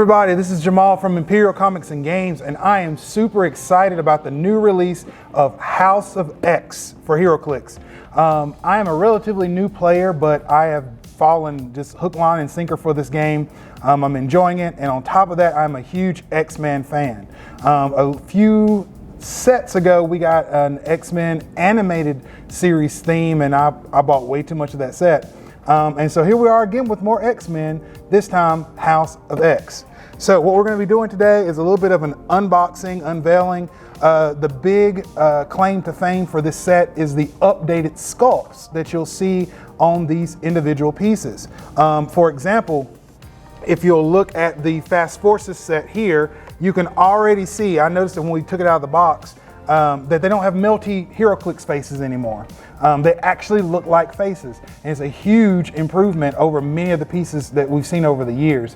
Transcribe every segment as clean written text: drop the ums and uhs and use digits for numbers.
everybody, this is Jamal from Imperial Comics and Games, and I am super excited about the new release of House of X for Heroclix. I am a relatively new player, but I have fallen just hook, line, and sinker for this game. I'm enjoying it, and on top of that, I'm a huge X-Men fan. A few sets ago, we got an X-Men animated series theme, and I bought way too much of that set. And so here we are again with more X-Men, this time House of X. So what we're going to be doing today is a little bit of an unboxing, unveiling. The big claim to fame for this set is the updated sculpts that you'll see on these individual pieces. For example, if you'll look at the Fast Forces set here, you can already see, I noticed that when we took it out of the box, that they don't have melty Heroclix faces anymore. They actually look like faces, and it's a huge improvement over many of the pieces that we've seen over the years.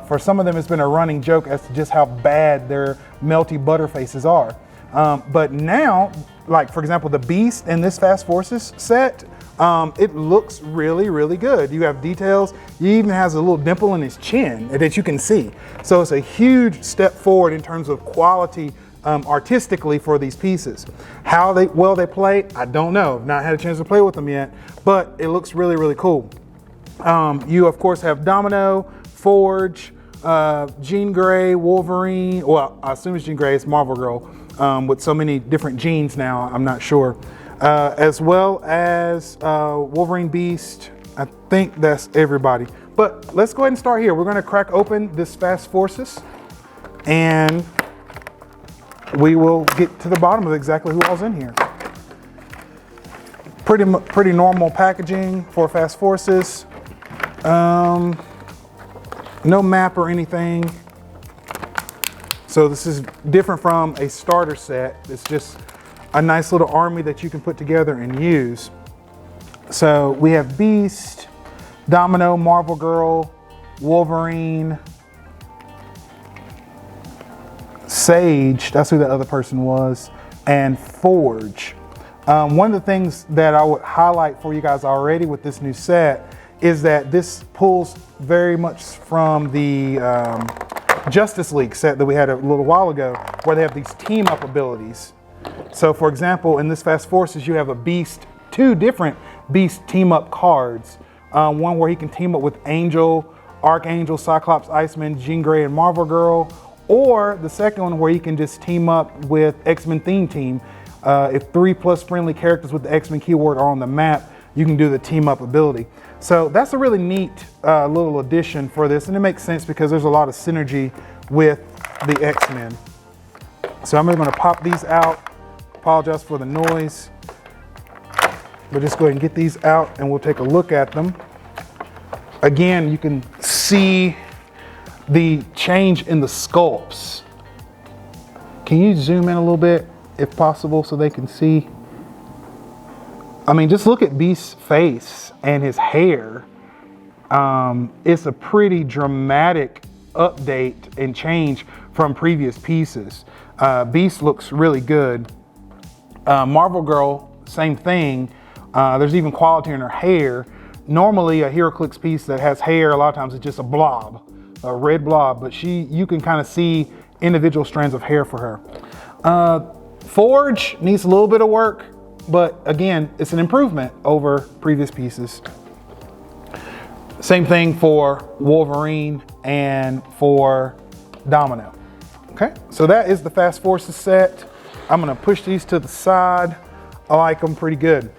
For some of them, it's been a running joke as to just how bad their melty butter faces are. But now, like for example, the Beast in this Fast Forces set, it looks really, really good. You have details. He even has a little dimple in his chin that you can see. So it's a huge step forward in terms of quality artistically for these pieces. How well they play, I don't know. I've not had a chance to play with them yet, but it looks really, really cool. You of course have Domino, Forge, Jean Grey, Wolverine. Well, I assume it's Jean Grey, it's Marvel Girl, with so many different Jeans now, I'm not sure. As well as Wolverine, Beast. I think that's everybody. But let's go ahead and start here. We're gonna crack open this Fast Forces, and we will get to the bottom of exactly who all's in here. Pretty normal packaging for Fast Forces. No map or anything. So this is different from a starter set. It's just a nice little army that you can put together and use. So we have Beast, Domino, Marvel Girl, Wolverine, Sage, that's who the other person was, and Forge. One of the things that I would highlight for you guys already with this new set is that this pulls very much from the Justice League set that we had a little while ago, where they have these team up abilities. So for example, in this Fast Forces, you have a Beast, two different Beast team up cards. One where he can team up with Angel, Archangel, Cyclops, Iceman, Jean Grey, and Marvel Girl. Or the second one where you can just team up with X-Men Theme Team. If 3+ friendly characters with the X-Men keyword are on the map, you can do the team up ability. So that's a really neat little addition for this, and it makes sense because there's a lot of synergy with the X-Men. So I'm gonna pop these out. Apologize for the noise. We'll just go ahead and get these out and we'll take a look at them. Again, you can see the change in the sculpts. Can you zoom in a little bit if possible so they can see? I mean, just look at Beast's face and his hair. It's a pretty dramatic update and change from previous pieces. Beast looks really good. Marvel Girl, same thing. There's even quality in her hair. Normally a Heroclix piece that has hair, a lot of times it's just a blob. A red blob, but you can kind of see individual strands of hair for her. Forge needs a little bit of work, but again, it's an improvement over previous pieces. Same thing for Wolverine and for Domino. Okay, so that is the Fast Forces set. I'm gonna push these to the side. I like them pretty good.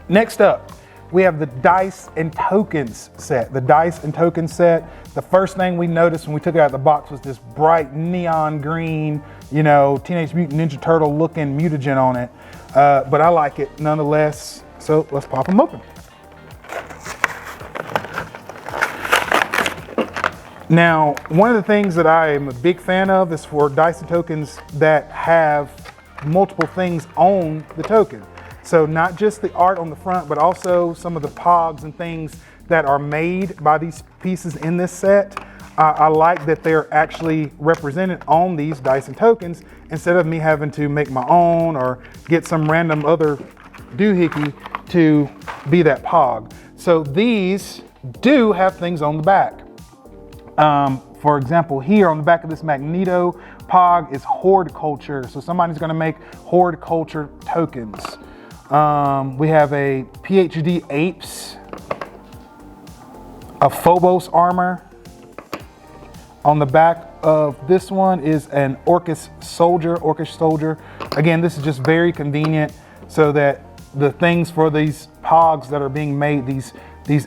Next up, we have the Dice and Tokens set. The Dice and Tokens set, the first thing we noticed when we took it out of the box was this bright neon green, you know, Teenage Mutant Ninja Turtle looking mutagen on it. But I like it nonetheless. So let's pop them open. Now, one of the things that I am a big fan of is for Dice and Tokens that have multiple things on the token. So not just the art on the front, but also some of the pogs and things that are made by these pieces in this set. I like that they're actually represented on these Dice and Tokens instead of me having to make my own or get some random other doohickey to be that pog. So these do have things on the back. For example, here on the back of this Magneto Pog is Horde Culture. So somebody's gonna make Horde Culture tokens. We have a PhD Apes, a Phobos armor. On the back of this one is an Orcish Soldier. Again, this is just very convenient so that the things for these pogs that are being made, these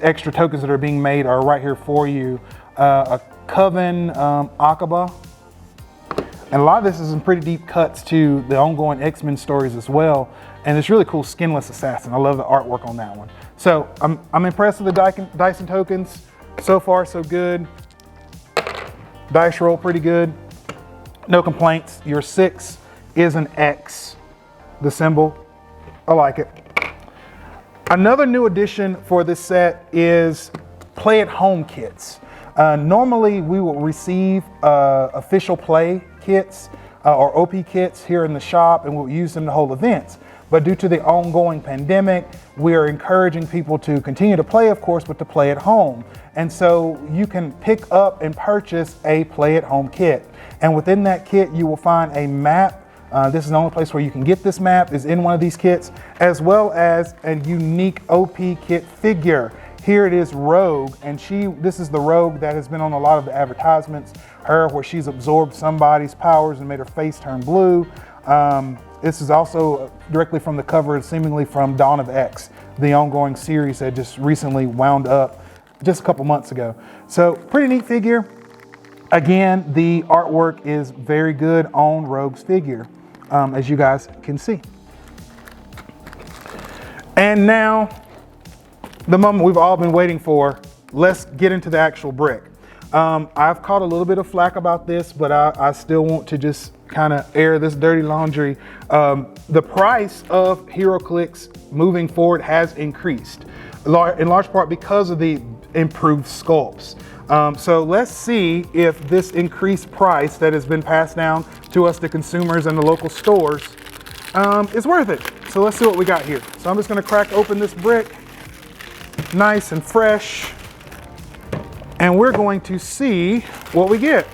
extra tokens that are being made are right here for you. A Coven Akaba. And a lot of this is some pretty deep cuts to the ongoing X-Men stories as well. And it's really cool Skinless Assassin. I love the artwork on that one. So I'm impressed with the Dyson tokens. So far, so good. Dice roll pretty good. No complaints. Your 6 is an X, the symbol. I like it. Another new addition for this set is play at home kits. Normally we will receive official play kits or OP kits here in the shop, and we'll use them to hold events. But due to the ongoing pandemic, we are encouraging people to continue to play, of course, but to play at home. And so you can pick up and purchase a play at home kit. And within that kit, you will find a map. This is the only place where you can get this map, is in one of these kits, as well as a unique OP kit figure. Here it is, Rogue, and this is the Rogue that has been on a lot of the advertisements, where she's absorbed somebody's powers and made her face turn blue. This is also directly from the cover, seemingly from Dawn of X, the ongoing series that just recently wound up just a couple months ago. So pretty neat figure. Again, the artwork is very good on Rogue's figure, as you guys can see. And now, the moment we've all been waiting for, let's get into the actual brick. I've caught a little bit of flack about this, but I still want to just kind of air this dirty laundry. The price of Heroclix moving forward has increased, in large part because of the improved sculpts. So let's see if this increased price that has been passed down to us, the consumers and the local stores, is worth it. So let's see what we got here. So I'm just gonna crack open this brick, nice and fresh, and we're going to see what we get.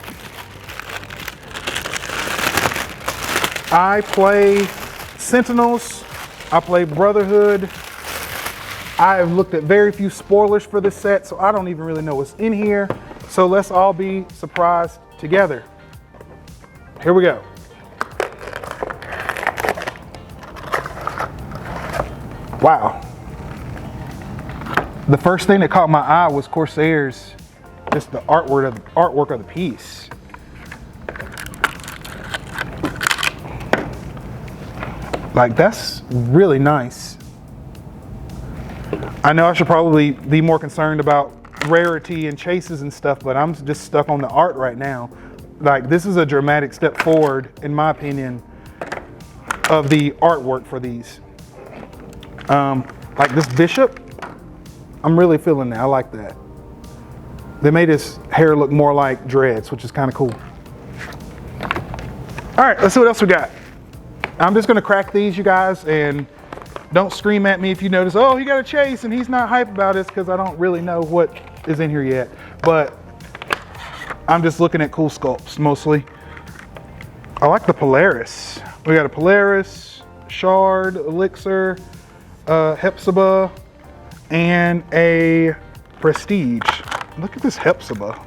I play Sentinels, I play Brotherhood. I have looked at very few spoilers for this set, so I don't even really know what's in here. So let's all be surprised together. Here we go. Wow. The first thing that caught my eye was Corsair's, just the artwork of the piece. Like, that's really nice. I know I should probably be more concerned about rarity and chases and stuff, but I'm just stuck on the art right now. Like, this is a dramatic step forward, in my opinion, of the artwork for these. Like this Bishop, I'm really feeling that. I like that. They made his hair look more like dreads, which is kind of cool. All right, let's see what else we got. I'm just gonna crack these, you guys, and don't scream at me if you notice, oh, he got a chase and he's not hype about this, because I don't really know what is in here yet. But I'm just looking at cool sculpts mostly. I like the Polaris. We got a Polaris, Shard, Elixir, Hepzibah, and a Prestige. Look at this Hepzibah.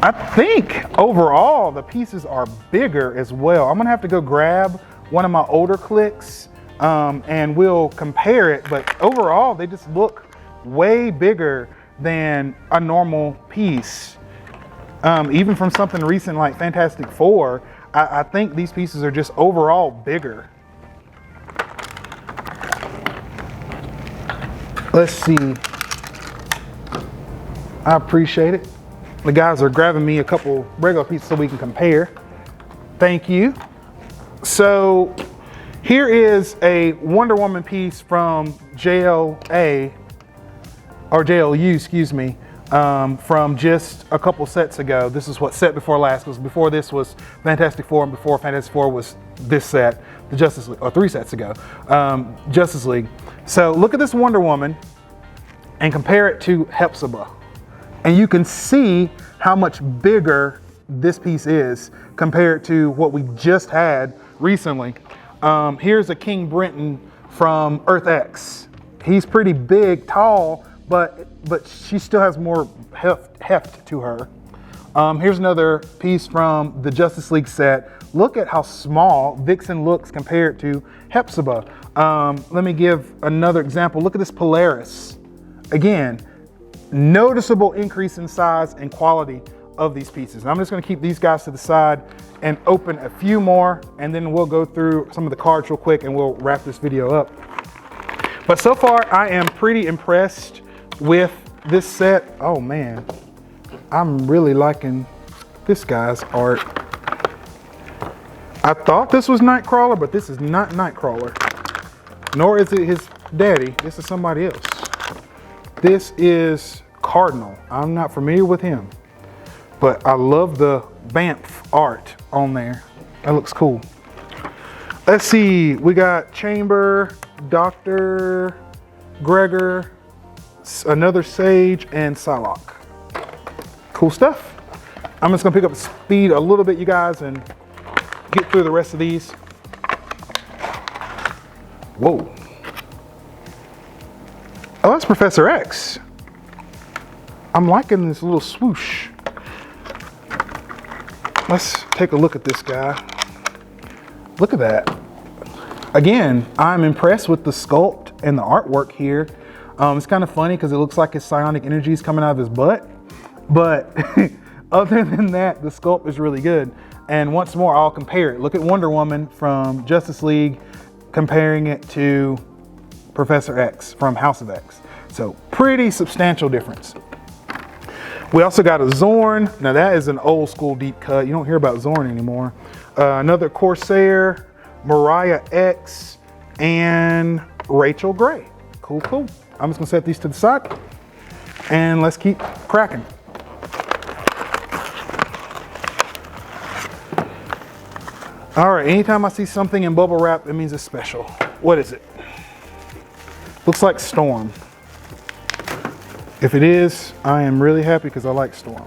I think overall the pieces are bigger as well. I'm gonna have to go grab one of my older clicks and we'll compare it, but overall they just look way bigger than a normal piece. Even from something recent like Fantastic Four, I think these pieces are just overall bigger. Let's see. I appreciate it. The guys are grabbing me a couple regular pieces so we can compare. Thank you. So here is a Wonder Woman piece from JLA, or JLU, excuse me, from just a couple sets ago. This is what set before last, because before this was Fantastic Four, and before Fantastic Four was this set, the Justice League, or 3 sets ago, Justice League. So look at this Wonder Woman and compare it to Hepzibah. And you can see how much bigger this piece is compared to what we just had recently. Here's a King Brenton from Earth X. He's pretty big, tall, but she still has more heft to her. Here's another piece from the Justice League set. Look at how small Vixen looks compared to Hepzibah. Let me give another example. Look at this Polaris. Again, noticeable increase in size and quality of these pieces. And I'm just gonna keep these guys to the side and open a few more, and then we'll go through some of the cards real quick and we'll wrap this video up. But so far, I am pretty impressed with this set. Oh man, I'm really liking this guy's art. I thought this was Nightcrawler, but this is not Nightcrawler. Nor is it his daddy. This is somebody else. This is Cardinal. I'm not familiar with him, but I love the Banff art on there. That looks cool. Let's see, we got Chamber, Dr. Gregor, another Sage, and Psylocke. Cool stuff. I'm just gonna pick up speed a little bit, you guys, and get through the rest of these. Whoa. Oh, that's Professor X. I'm liking this little swoosh. Let's take a look at this guy. Look at that. Again, I'm impressed with the sculpt and the artwork here. It's kind of funny because it looks like his psionic energy is coming out of his butt. But other than that, the sculpt is really good. And once more, I'll compare it. Look at Wonder Woman from Justice League, comparing it to Professor X from House of X. So pretty substantial difference. We also got a Zorn. Now that is an old school deep cut. You don't hear about Zorn anymore. Another Corsair, Mariah X, and Rachel Gray. Cool, cool. I'm just gonna set these to the side and let's keep cracking. All right, anytime I see something in bubble wrap, it means it's special. What is it? Looks like Storm. If it is, I am really happy because I like Storm.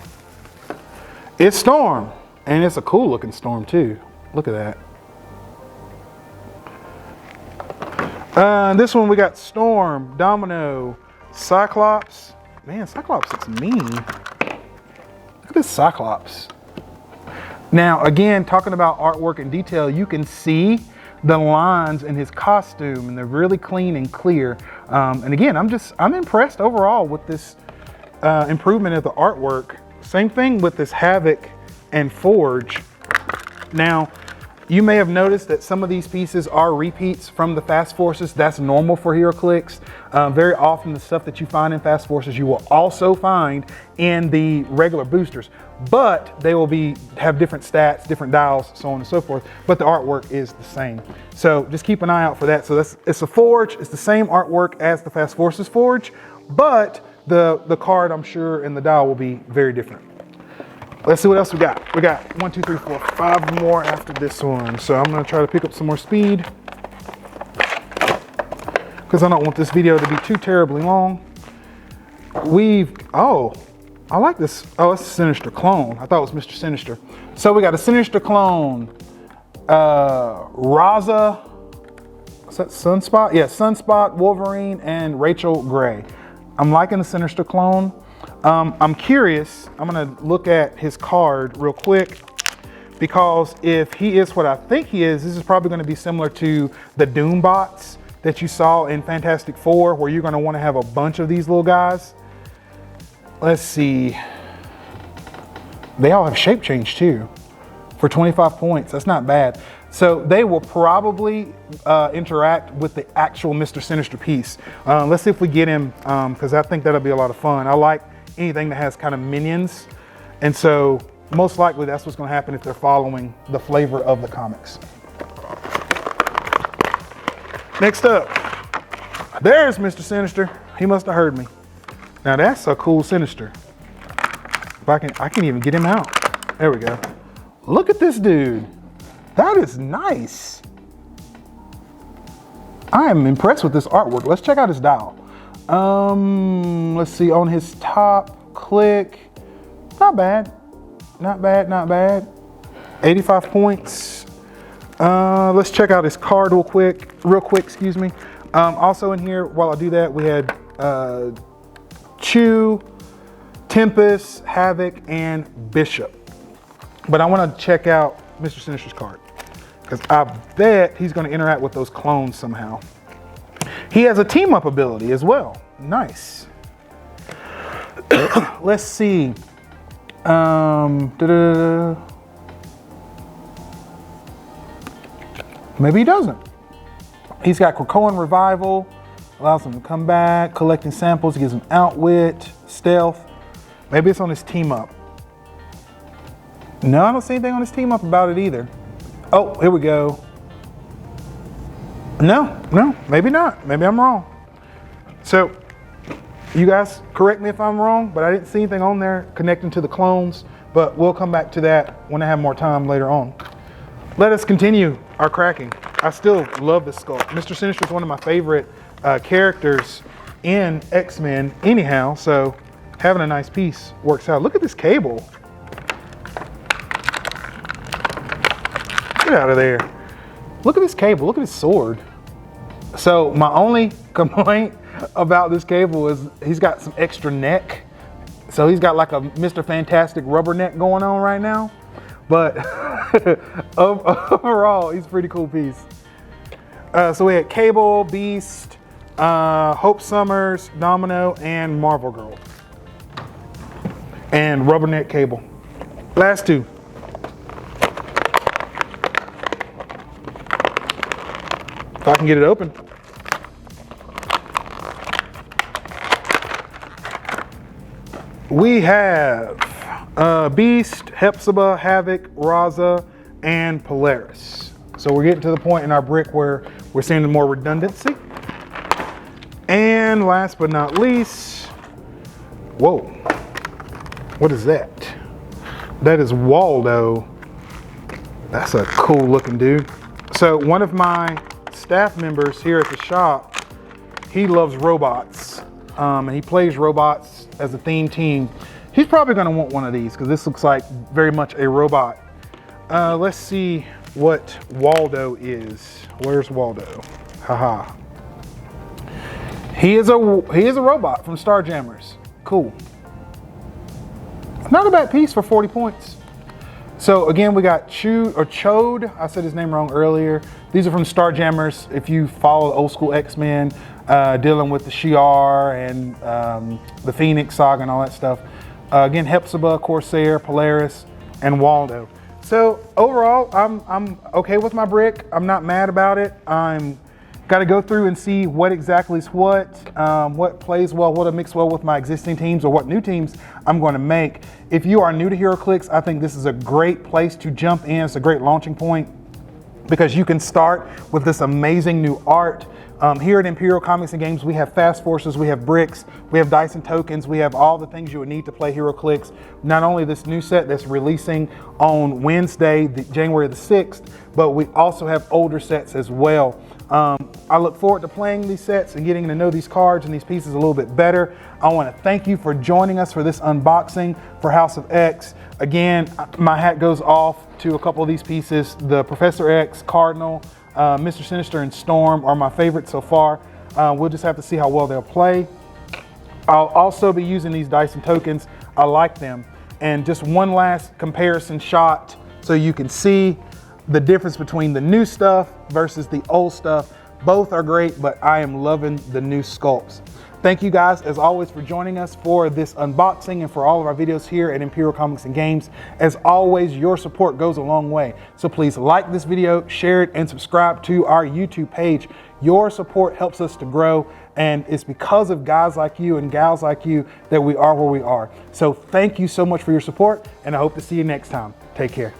It's Storm, and it's a cool looking Storm too. Look at that. This one we got Storm, Domino, Cyclops. Man, Cyclops looks mean. Look at this Cyclops. Now, again, talking about artwork and detail, you can see the lines in his costume, and they're really clean and clear. And again, I'm impressed overall with this improvement of the artwork. Same thing with this Havoc and Forge. Now, you may have noticed that some of these pieces are repeats from the Fast Forces. That's normal for Heroclix. Very often the stuff that you find in Fast Forces, you will also find in the regular boosters, but they will have different stats, different dials, so on and so forth, but the artwork is the same. So just keep an eye out for that. So it's a Forge, it's the same artwork as the Fast Forces Forge, but the card, I'm sure, and the dial will be very different. Let's see what else we got. We got 1, 2, 3, 4, 5 more after this one. So I'm gonna try to pick up some more speed because I don't want this video to be too terribly long. I like this. Oh, it's a Sinister clone. I thought it was Mr. Sinister. So we got a Sinister clone, Raza, is that Sunspot? Yeah, Sunspot, Wolverine, and Rachel Gray. I'm liking the Sinister clone. I'm curious, I'm gonna look at his card real quick, because if he is what I think he is, this is probably gonna be similar to the Doom bots that you saw in Fantastic Four, where you're gonna wanna have a bunch of these little guys. Let's see. They all have shape change too, for 25 points, that's not bad. So they will probably interact with the actual Mr. Sinister piece. Let's see if we get him, because I think that'll be a lot of fun. I like anything that has kind of minions. And so most likely that's what's gonna happen if they're following the flavor of the comics. Next up, there's Mr. Sinister. He must have heard me. Now that's a cool Sinister. If I can even get him out. There we go. Look at this dude. That is nice. I am impressed with this artwork. Let's check out his dial. Let's see, on his top, click. Not bad, not bad, not bad. 85 points. Let's check out his card real quick, excuse me. Also in here, while I do that, we had Chew, Tempest, Havoc, and Bishop. But I want to check out Mr. Sinister's card, because I bet he's going to interact with those clones somehow. He has a team-up ability as well. Nice. Let's see. Maybe he doesn't. He's got Krakoan Revival, allows him to come back, collecting samples, gives him Outwit, Stealth. Maybe it's on his team-up. No, I don't see anything on his team-up about it either. Oh, here we go. No, maybe not. Maybe I'm wrong. So, you guys correct me if I'm wrong, but I didn't see anything on there connecting to the clones, but we'll come back to that when I have more time later on. Let us continue our cracking. I still love this sculpt. Mr. Sinister is one of my favorite characters in X-Men anyhow, so having a nice piece works out. Look at this cable. Get out of there. Look at this cable, look at his sword. So my only complaint about this cable is he's got some extra neck. So he's got like a Mr. Fantastic rubber neck going on right now. But overall, he's a pretty cool piece. So we had Cable, Beast, Hope Summers, Domino, and Marvel Girl. And Rubberneck Cable. Last two. If I can get it open. We have Beast, Hepzibah, Havoc, Raza, and Polaris. So we're getting to the point in our brick where we're seeing more redundancy. And last but not least, whoa, what is that? That is Waldo. That's a cool looking dude. So one of my staff members here at the shop, he loves robots. And he plays robots as a theme team. He's probably gonna want one of these because this looks like very much a robot. Let's see what Waldo is. Where's Waldo? Haha. He is a robot from Starjammers. Cool. Not a bad piece for 40 points. So again, we got Chode. I said his name wrong earlier. These are from Starjammers. If you follow old school X-Men, dealing with the Shi'ar and the Phoenix Saga and all that stuff. Again, Hepzibah, Corsair, Polaris, and Waldo. So overall, I'm okay with my brick. I'm not mad about it. I'm got to go through and see what exactly is what plays well, what'll mix well with my existing teams, or what new teams I'm going to make. If you are new to Heroclix, I think this is a great place to jump in. It's a great launching point because you can start with this amazing new art. Here at Imperial Comics and Games, we have fast forces, we have bricks, we have dice and tokens, we have all the things you would need to play Heroclix. Not only this new set that's releasing on Wednesday, January the 6th, but we also have older sets as well. I look forward to playing these sets and getting to know these cards and these pieces a little bit better. I want to thank you for joining us for this unboxing for House of X. Again, my hat goes off to a couple of these pieces. The Professor X, Cardinal, Mr. Sinister, and Storm are my favorites so far. We'll just have to see how well they'll play. I'll also be using these dice and tokens. I like them. And just one last comparison shot so you can see the difference between the new stuff versus the old stuff. Both are great, but I am loving the new sculpts. Thank you guys, as always, for joining us for this unboxing and for all of our videos here at Imperial Comics and Games. As always, your support goes a long way. So please like this video, share it, and subscribe to our YouTube page. Your support helps us to grow, and it's because of guys like you and gals like you that we are where we are. So thank you so much for your support, and I hope to see you next time. Take care.